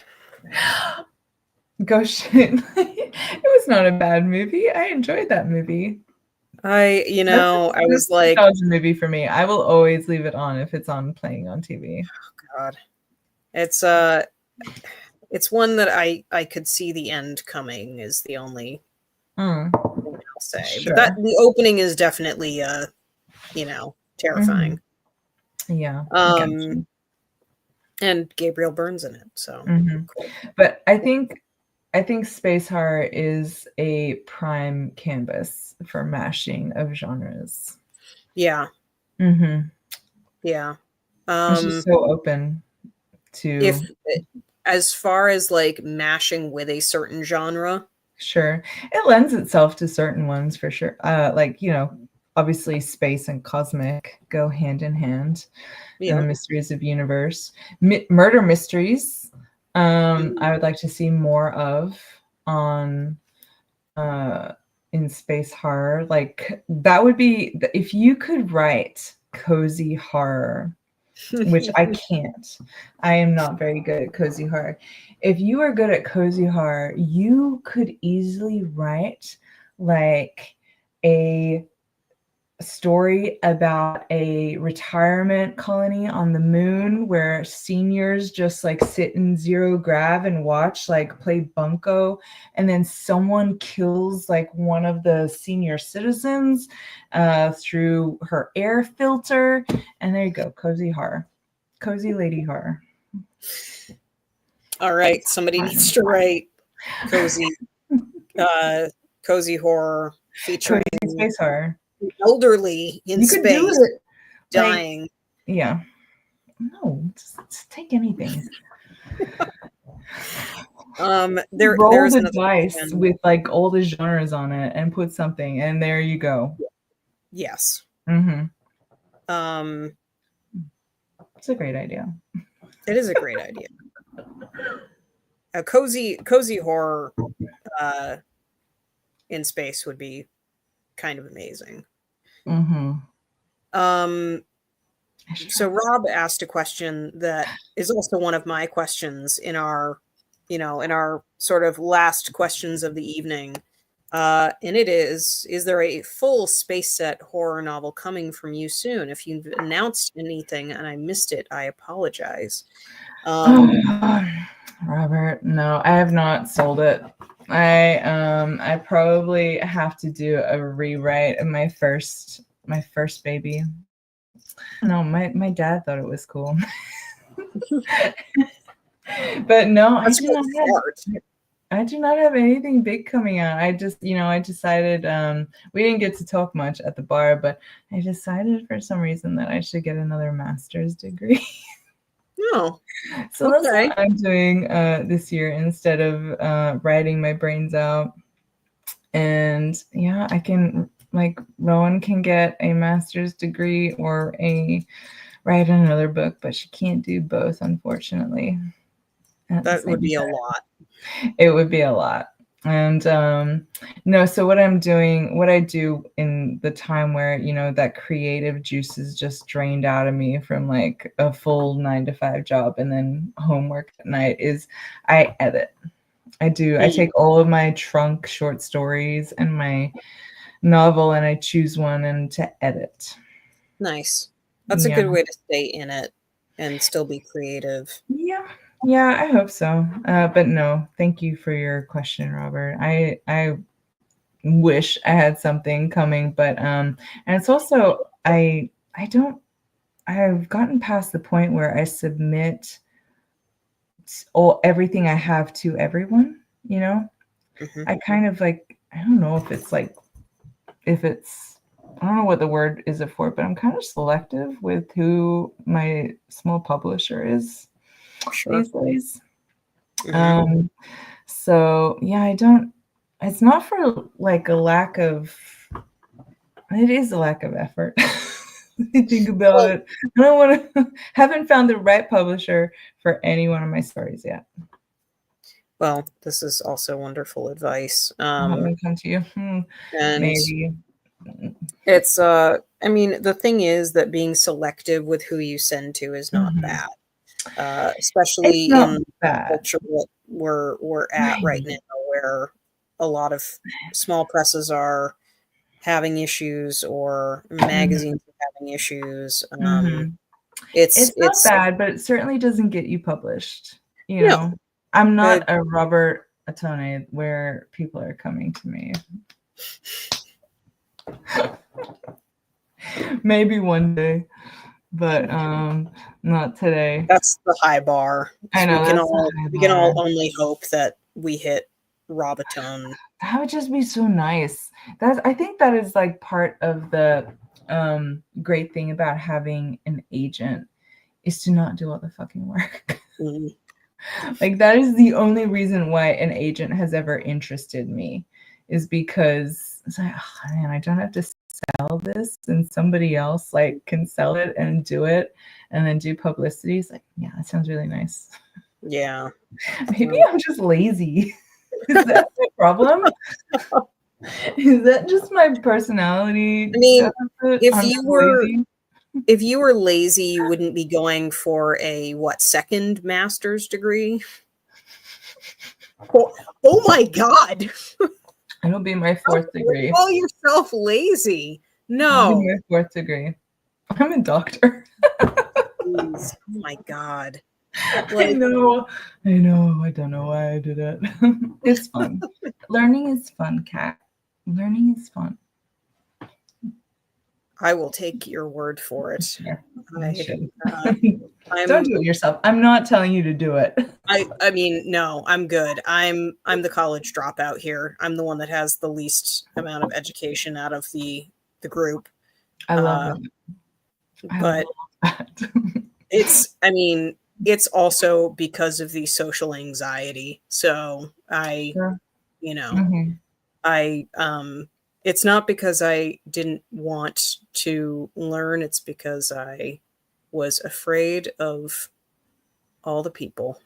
Ghost Ship. It was not a bad movie. I enjoyed that movie. I That's was a like, nostalgia movie for me. I will always leave it on if it's on playing on TV. God. It's it's one that I could see the end coming is the only Mm, thing I'll say. But that sure. the opening is definitely Mhm. terrifying. Yeah, Um gotcha. and Gabriel Byrne's in it, so Mhm. cool. But I think space horror is a prime canvas for mashing of genres. Yeah. Mhm. Yeah. It's just Um so open if to as far as like mashing with a certain genre, sure. It lends itself to certain ones for sure. Like, obviously space and cosmic go hand in hand in the yeah. mysteries of universe. Murder mysteries, I Mhm. would like to see more of on uh in space horror. Like that would be if you could write cozy horror, which I can't. I am not very good at cozy horror. If you are good at cozy horror, you could easily write like a story about a retirement colony on the moon where seniors just like sit in zero grav and watch like play bunko, and then someone kills like one of the senior citizens through her air filter, and there you go, cozy horror, cozy lady horror. All right, somebody needs to write cozy uh cozy horror featuring Cozy space horror. elderly in You could do space it like, dying. yeah, no, just take anything. There Roll is the another dice question. with like all the genres on it and put something, and there you go. Yes. Hmm. Um It's a great idea. it is a great idea. A cozy horror uh in space would be kind of amazing. Hmm. Um I should so write this. Rob asked a question that is also one of my questions in our in our sort of last questions of the evening. And it is there a full space set horror novel coming from you soon? If you've announced anything and I missed it, I apologize. Um, Oh, Robert, no, I have not sold it. I probably have to do a rewrite of my first baby. No, my dad thought it was cool. But no, I that's a do good not start. have I do not have anything big coming out. I just, I decided we didn't get to talk much at the bar, but I decided for some reason that I should get another master's degree. Oh, So that's okay. what I'm doing this year instead of writing my brains out. And yeah, I can like Rowan can get a master's degree or a write another book, but she can't do both, unfortunately, at the That would same be a time. lot. It would be a lot. And no, so what I do in the time where, that creative juice is just drained out of me from like a full 9 to 5 job and then homework at night is I edit. I Mm, take all of my trunk short stories and my novel and I choose one and to edit. nice. That's a Yeah. good way to stay in it and still be creative. Yeah. Yeah, I hope so. But no, thank you for your question, Robert. I wish I had something coming, but and it's also I don't I've gotten past the point where I submit all everything I have to everyone, you know? Hmm. I kind of like I don't know if it's I don't know what the word is it for, but I'm kind of selective with who my small publisher is Sure. these days. Hmm. Um so yeah, I don't it's not for like a lack of It is a lack of effort. I think about Well, it. I don't want to. Haven't found the right publisher for any one of my stories yet. well, this is also wonderful advice. When it comes to you, And maybe. it's I mean, the thing is that being selective with who you send to is not Mhm. bad. It's Especially not in the bad. culture that we're at right Right. now, where a lot of small presses are having issues or Mhm. magazines are having issues. Mhm. It's It's not it's bad, but it certainly doesn't get you published, you no, know? I'm uh, not a Robert Atone where people are coming to me. Maybe one day, but, not today. that's the high bar. I We know, can that's a all high we can all bar. only hope that we hit Robatone. That would just be so nice. That's I think that is, like, part of the, great thing about having an agent is to not do all the fucking work. Mm, Like, that is the only reason why an agent has ever interested me, is because it's like, "Oh, man, I don't have to sell this, and somebody else, like, can sell it and do it, and then do publicity." It's like, "Yeah, that sounds really nice." yeah. Maybe I'm just lazy. Is that the problem? Is that just my personality I mean, deficit? if I'm you just were lazy? if you were lazy, you wouldn't be going for a what, second master's degree? Oh, oh my god. It'll be my Don't 4th degree. call yourself lazy. It'll be my No. 4th degree. I'm a doctor. Jeez. Oh my god. I Like, know. I know. I don't know why I did it. It's fun. Learning is fun, Kat. Learning is fun. I will take your word for it. Yeah, you I should. uh, Don't I'm do it yourself. I'm not telling you to do it. I mean, no, I'm good. I'm the college dropout here. I'm the one that has the least amount of education out of the group. I love Uh, it. I love but that. I mean, it's also because of the social anxiety. So Sure. you know, Mhm. I it's not because I didn't want to learn, it's because I was afraid of all the people.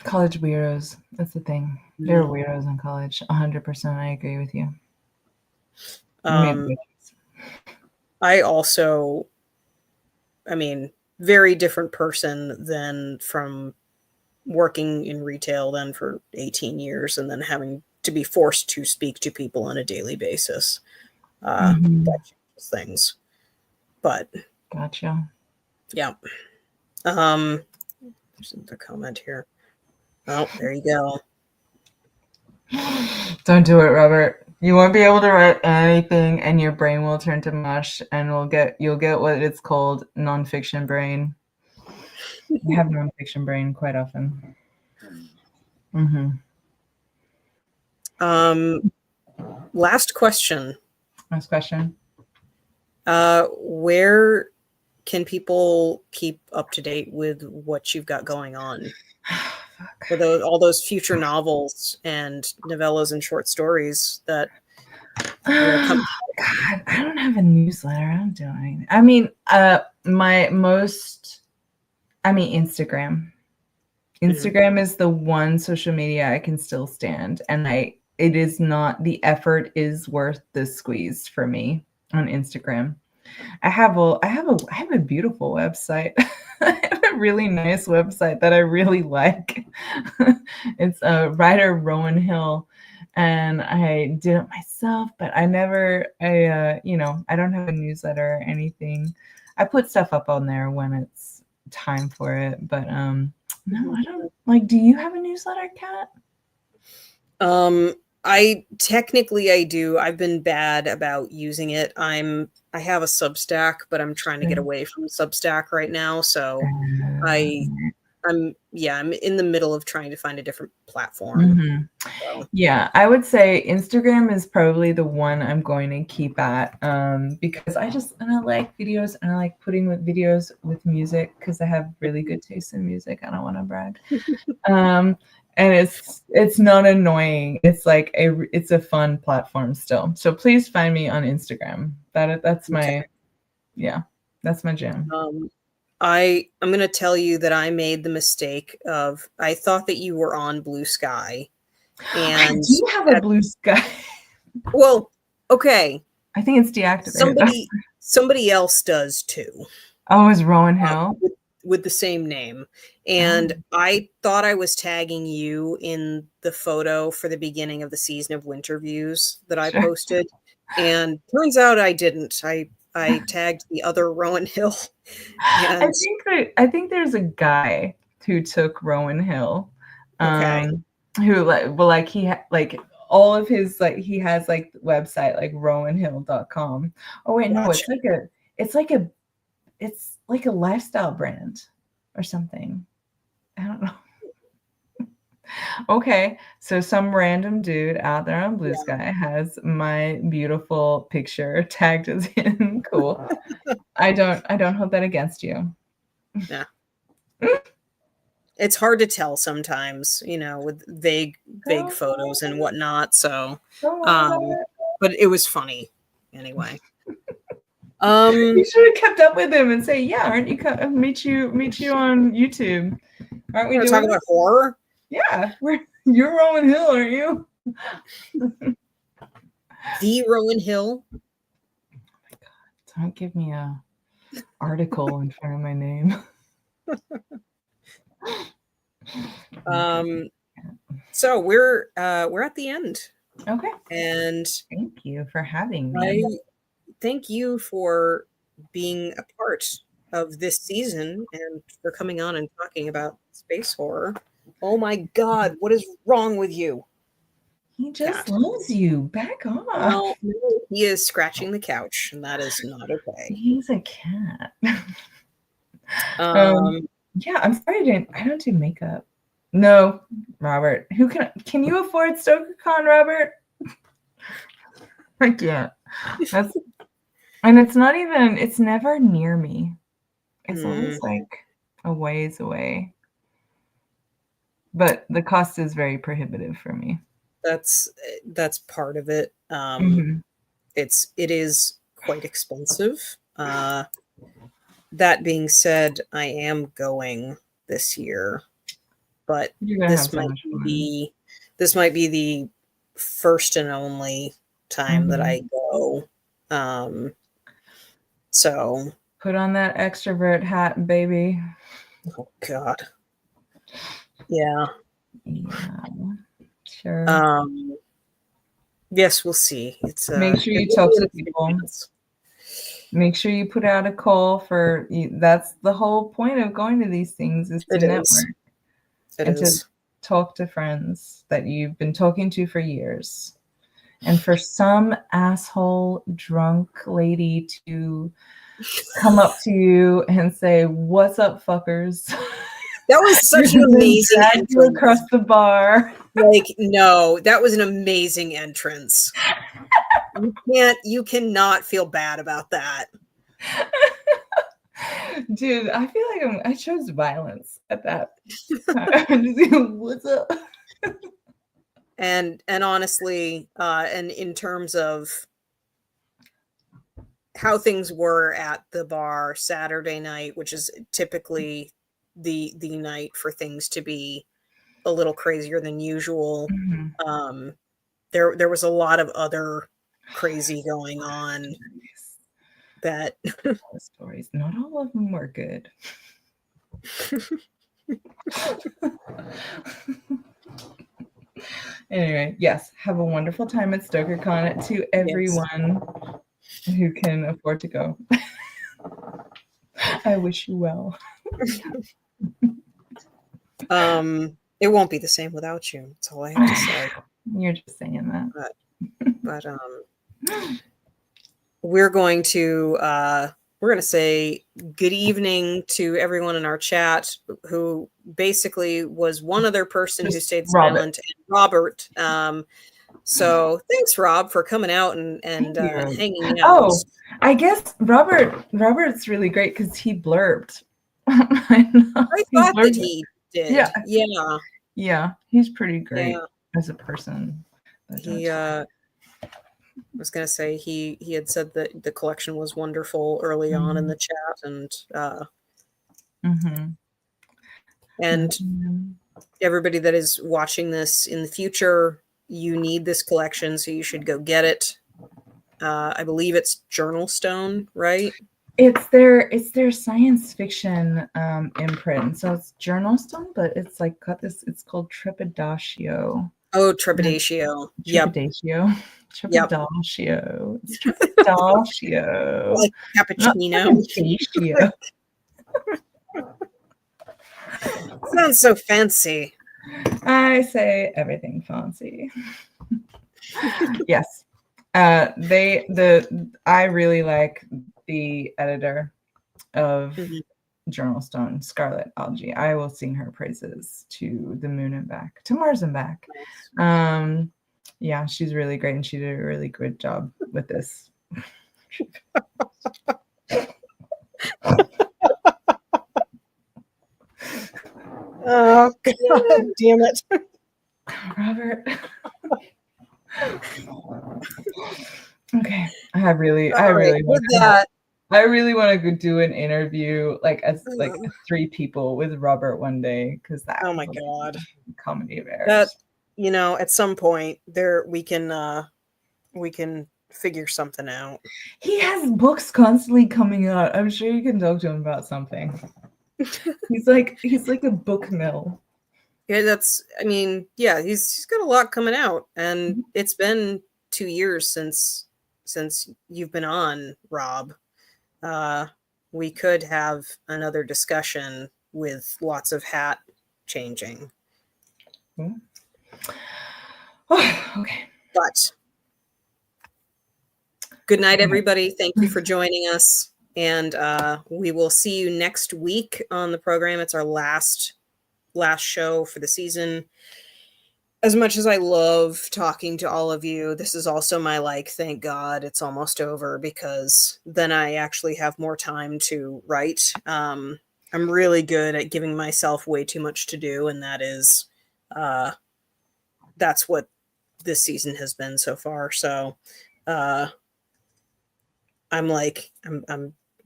College weirdos. That's the thing. There are Mm. weirdos in college. 100%. I agree with you. You made Um, the choice. I also, I mean, very different person than from working in retail then for 18 years and then having to be forced to speak to people on a daily basis. That Mhm. changes things. But Gotcha. yeah. There's another comment here. Oh, there you go. Don't do it, Robert. You won't be able to write anything, and your brain will turn to mush, and you'll get what it's called nonfiction brain. I have nonfiction brain quite often. Hmm. Um, Last question. Next question. Where can people keep up to date with what you've got going on? Fuck. For all those future novels and novellas and short stories that will come. God, I don't have a newsletter. I don't do anything. I mean, my most, I mean, Instagram. Mhm. Instagram is the one social media I can still stand, and it is not the effort is worth the squeeze for me on Instagram. I have a beautiful website. I have a really nice website that I really like. It's a writer Rowan Hill, and I did it myself, but I don't have a newsletter or anything. I put stuff up on there when it's time for it, but no, I don't like. Do you have a newsletter, Kat? Um, I do. I've been bad about using it. I have a Substack, but I'm trying to get away from Substack right now. So I I'm in the middle of trying to find a different platform. Mhm. So Yeah, I would say Instagram is probably the one I'm going to keep at, because and I like videos and I like putting with videos with music because I have really good taste in music. I don't want to brag. Um, and it's not annoying. It's like it's a fun platform still. So please find me on Instagram. That's Okay. my yeah, that's my jam. I'm going to tell you that I made the mistake of I thought that you were on Blue Sky, I and do have a at, Blue Sky. well, okay, I think it's deactivated. somebody else does too, Oh, is Rowan Hill? with the same name, and Oh, I thought I was tagging you in the photo for the beginning of the season of Winterviews that I sure. posted, and turns out I didn't. I tagged the other Rowan Hill, and I think there's a guy who took Rowan Hill, okay, who like like all of his like he has like website like rowanhill.com. Oh wait, no, gotcha. it's like a it's like a lifestyle brand or something. I don't know. Okay, so some random dude out there on Blue Yeah. Sky has my beautiful picture tagged as him. Cool. I don't hold that against you. Yeah. It's hard to tell sometimes, with vague Don't photos and worry, whatnot. So, don't worry about um, it. but it was funny anyway. You Um, should have kept up with him and say, "Yeah, aren't you meet you on YouTube? Aren't we we're gonna doing talk about this? horror. Yeah, you're Rowan Hill, aren't you?" The Rowan Hill. Don't give me a article in front of my name. Um, so we're at the end, Okay, and thank you for having I me. thank you for being a part of this season and for coming on and talking about space horror. Oh my God, what is wrong with you, He just cat? loves you. Back No, off. no, he is scratching the couch, and that is not okay. He's a cat. um, Um, yeah, I'm sorry I don't do makeup. No, Robert. Who can you afford StokerCon, Robert? I can't. That's and it's never near me. It's always mm, like a ways away. But the cost is very prohibitive for me. that's part of it. Mhm. It is quite expensive. That being said, I am going this year, but You're gonna have so much fun. this might be the first and only time that Mhm. I go. Um, so, Put on that extrovert hat, baby. oh God, yeah. Yeah, sure. Um, yes, we'll see. Make sure It you will talk be to an people. experience. Make sure you put out a call for you. That's the whole point of going to these things is to It is. network It and to is. talk to friends that you've been talking to for years. And for some asshole drunk lady to come up to you and say, "What's up, fuckers?" That was such an And then amazing drag you across entrance. the bar. Like, no, that was an amazing entrance. You cannot feel bad about that. Dude, I feel like I chose violence at that time. I'm just like, "What's up?" And honestly, and in terms of how things were at the bar Saturday night, which is typically the night for things to be a little crazier than usual. Mhm. Um, there was a lot of other crazy going on Stories. that Stories. Not all of them were good. Anyway, yes, have a wonderful time at StokerCon to yes. everyone who can afford to go. I wish you well. It won't be the same without you. That's all I have to say. You're just saying that. But but we're going to say good evening to everyone in our chat who basically was one other person who Just stayed Robert. silent, and Robert. So thanks, Rob, for coming out and Thank you. hanging out. Oh, I guess Robert's really great because he blurbed. I know. I He thought that blurbed it. he did. Yeah, Yeah. Yeah, he's pretty great Yeah. as a person. But He I was gonna say he had said that the collection was wonderful early on in the chat, Mhm. and everybody that is watching this in the future, you need this collection, so you should go get it. I believe it's Journal Stone, right? It's their science fiction imprint. So it's Journalstone, but it's like got this. It's called Trepidatio. Oh, Trepidatio. Yep. Trepidatio. Yep. Trepidatio. It's Trepidatio. Like Not cappuccino. Trepidatio. Sounds so fancy. I say everything fancy. Yes. I really like the editor of Mhm. Journalstone, Scarlet Algae. I will sing her praises to the moon and back, to Mars and back. Yeah, she's really great, and she did a really good job with this. Oh, God damn it. Robert. Okay. I really With that, want to do an interview as like 3 people with Robert one day, because that oh my will God. be comedy of That, errors. at some point we can figure something out. He has books constantly coming out. I'm sure you can talk to him about something. He's like a book mill. Yeah, he's got a lot coming out, and it's been 2 years since you've been on, Rob. We could have another discussion with lots of hat changing. Okay. But good night, everybody. Thank you for joining us. And we will see you next week on the program. It's our last show for the season. As much as I love talking to all of you, this is also my thank God it's almost over, because then I actually have more time to write. I'm really good at giving myself way too much to do, and that's what this season has been so far. So I'm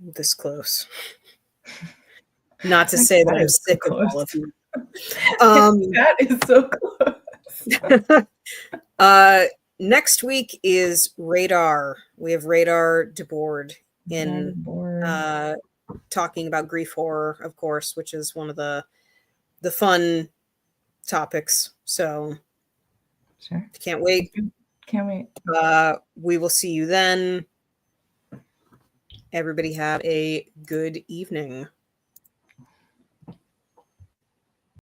this close. Not to say that I'm sick of all of you. That is so close. Next week is Radar. We have Radar DeBoard in talking about grief horror, of course, which is one of the fun topics. So sure. Can't wait. We will see you then. Everybody have a good evening.